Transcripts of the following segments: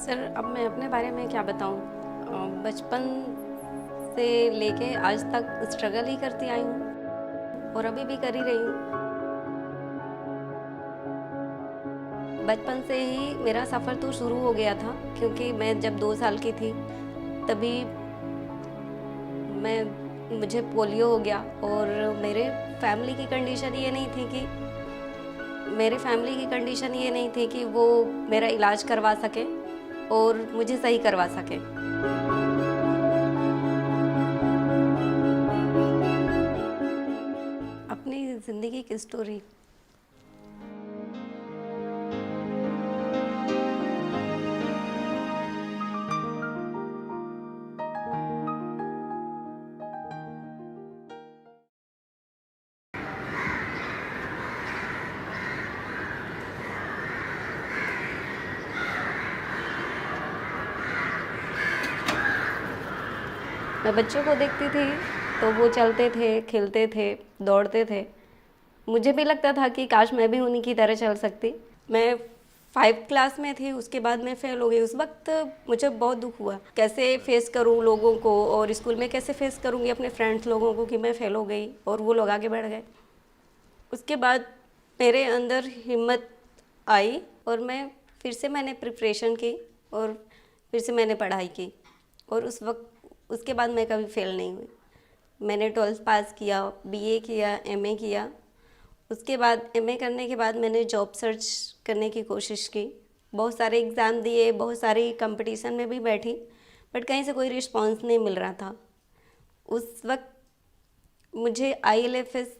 Sir, अब मैं अपने बारे में क्या बताऊं? बचपन से लेके आज तक स्ट्रगल ही करती आई हूं और अभी भी कर ही रही हूं। बचपन से ही मेरा सफ़र तो शुरू हो गया था, क्योंकि मैं जब 2 साल की थी तभी मुझे पोलियो हो गया। और मेरे फैमिली की कंडीशन ये नहीं थी कि वो मेरा इलाज करवा सके और मुझे सही करवा सके। अपनी ज़िंदगी की स्टोरी। मैं बच्चों को देखती थी तो वो चलते थे, खेलते थे, दौड़ते थे। मुझे भी लगता था कि काश मैं भी उन्हीं की तरह चल सकती। मैं 5 क्लास में थी, उसके बाद मैं फ़ेल हो गई। उस वक्त मुझे बहुत दुख हुआ, कैसे फेस करूं लोगों को, और स्कूल में कैसे फेस करूंगी अपने फ्रेंड्स लोगों को कि मैं फ़ेल हो गई और वो लोग आगे बढ़ गए। उसके बाद मेरे अंदर हिम्मत आई और मैंने प्रिपरेशन की और फिर से मैंने पढ़ाई की। और उसके बाद मैं कभी फ़ेल नहीं हुई। मैंने 12th पास किया, बीए किया, एमए किया। उसके बाद एमए करने के बाद मैंने जॉब सर्च करने की कोशिश की। बहुत सारे एग्ज़ाम दिए, बहुत सारी कंपटीशन में भी बैठी, बट कहीं से कोई रिस्पांस नहीं मिल रहा था। उस वक्त मुझे आईएलएफएस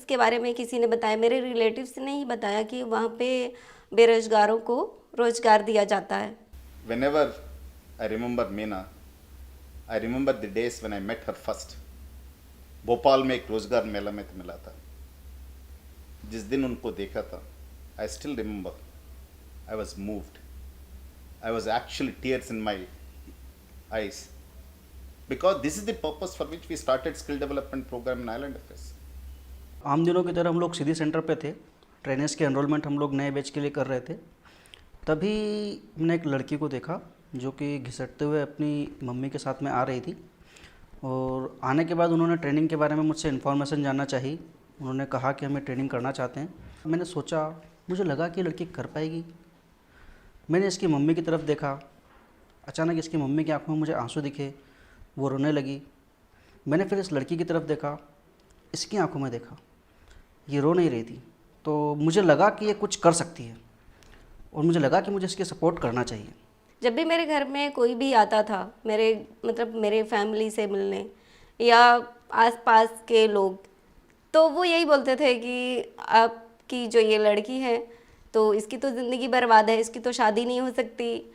के बारे में किसी ने बताया, मेरे रिलेटिव्स ने ही बताया कि वहाँ पे बेरोजगारों को रोजगार दिया जाता है। Whenever I remember Meena, I remember the days when I met her first. Bhopal में एक रोजगार मेला में मिला था। जिस दिन उनको देखा था, I still remember. I was moved. I was actually tears in my eyes. Because this is the purpose for which we started skill development program in Island Affairs. आम दिनों की तरह हम लोग सीधी सेंटर पे थे। ट्रेनर्स के एनरोलमेंट हम लोग नए बैच के लिए कर रहे थे। तभी मैंने एक लड़की को देखा जो कि घिसटते हुए अपनी मम्मी के साथ में आ रही थी। और आने के बाद उन्होंने ट्रेनिंग के बारे में मुझसे इन्फॉर्मेशन जानना चाही। उन्होंने कहा कि हमें ट्रेनिंग करना चाहते हैं। मैंने सोचा, मुझे लगा कि लड़की कर पाएगी। मैंने इसकी मम्मी की तरफ देखा। अचानक इसकी मम्मी की आंखों में मुझे आंसू दिखे, वो रोने लगी। मैंने फिर इस लड़की की तरफ देखा, इसकी आंखों में देखा, ये रो नहीं रही थी। तो मुझे लगा कि ये कुछ कर सकती है और मुझे लगा कि मुझे इसकी सपोर्ट करना चाहिए। जब भी मेरे घर में कोई भी आता था, मेरे फैमिली से मिलने या आसपास के लोग, तो वो यही बोलते थे कि आपकी जो ये लड़की है तो इसकी तो ज़िंदगी बर्बाद है, इसकी तो शादी नहीं हो सकती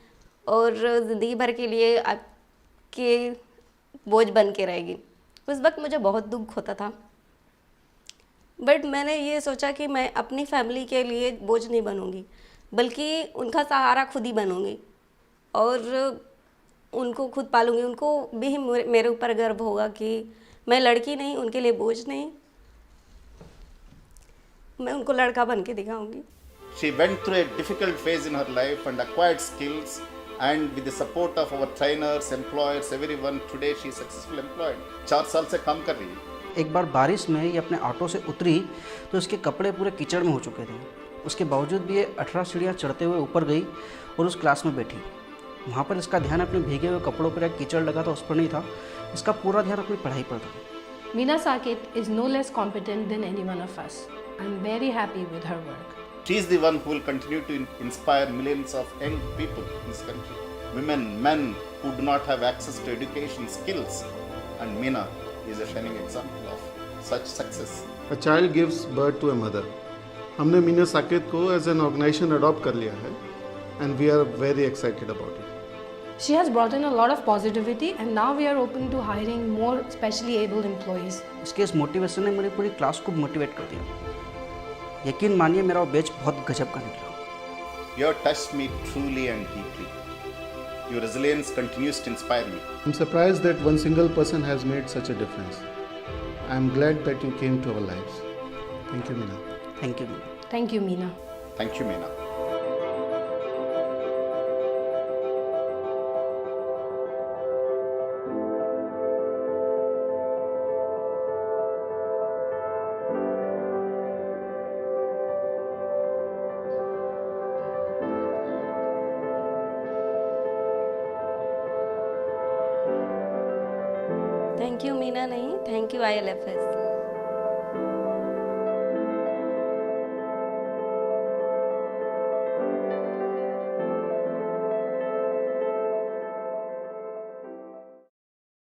और ज़िंदगी भर के लिए आपके बोझ बन के रहेगी। उस वक्त मुझे बहुत दुख होता था, बट मैंने ये सोचा कि मैं अपनी फैमिली के लिए बोझ नहीं बनूंगी, बल्कि उनका सहारा खुद ही बनूंगी और उनको खुद पालूंगी। उनको भी मेरे ऊपर गर्व होगा कि मैं लड़की नहीं, उनके लिए बोझ नहीं, मैं उनको लड़का बन के दिखाऊंगी। She went through a difficult phase in her life and acquired skills, and with the support of our trainers, employers, everyone, today she is successfully employed. 4 साल से काम कर रही है। एक बार बारिश में ये अपने ऑटो से उतरी तो इसके कपड़े पूरे कीचड़ में हो चुके थे। उसके बावजूद भी ये 18 सीढ़ियाँ चढ़ते हुए ऊपर गई और उस क्लास में बैठी। वहाँ पर इसका ध्यान अपने भीगे हुए कपड़ों पर, एक कीचड़ लगा था उस पर नहीं था, इसका पूरा ध्यान अपनी पढ़ाई पर था। Meena Saket is no less competent than any one of us. I'm very happy with her work. She is the one who will continue to inspire millions of young people in this country. Women, men who do not have access to education, skills. And Meena is a shining example of such success. A child gives birth to a mother. हमने मीना साकेत को as an organisation adopt कर लिया है and we are very excited about it. She has brought in a lot of positivity and now we are open to hiring more specially abled employees. इसके इस motivation ने मेरी पूरी class को motivate कर दिया। यकीन मानिए मेरा वो बैच बहुत गजब का निकला। You have touched me truly and deeply. Your resilience continues to inspire me. I'm surprised that one single person has made such a difference. I'm glad that you came to our lives. Thank you, Meena. Thank you Meena. Thank you, Meena. Thank you, Meena. Thank you Meena नहीं, thank you ILFS।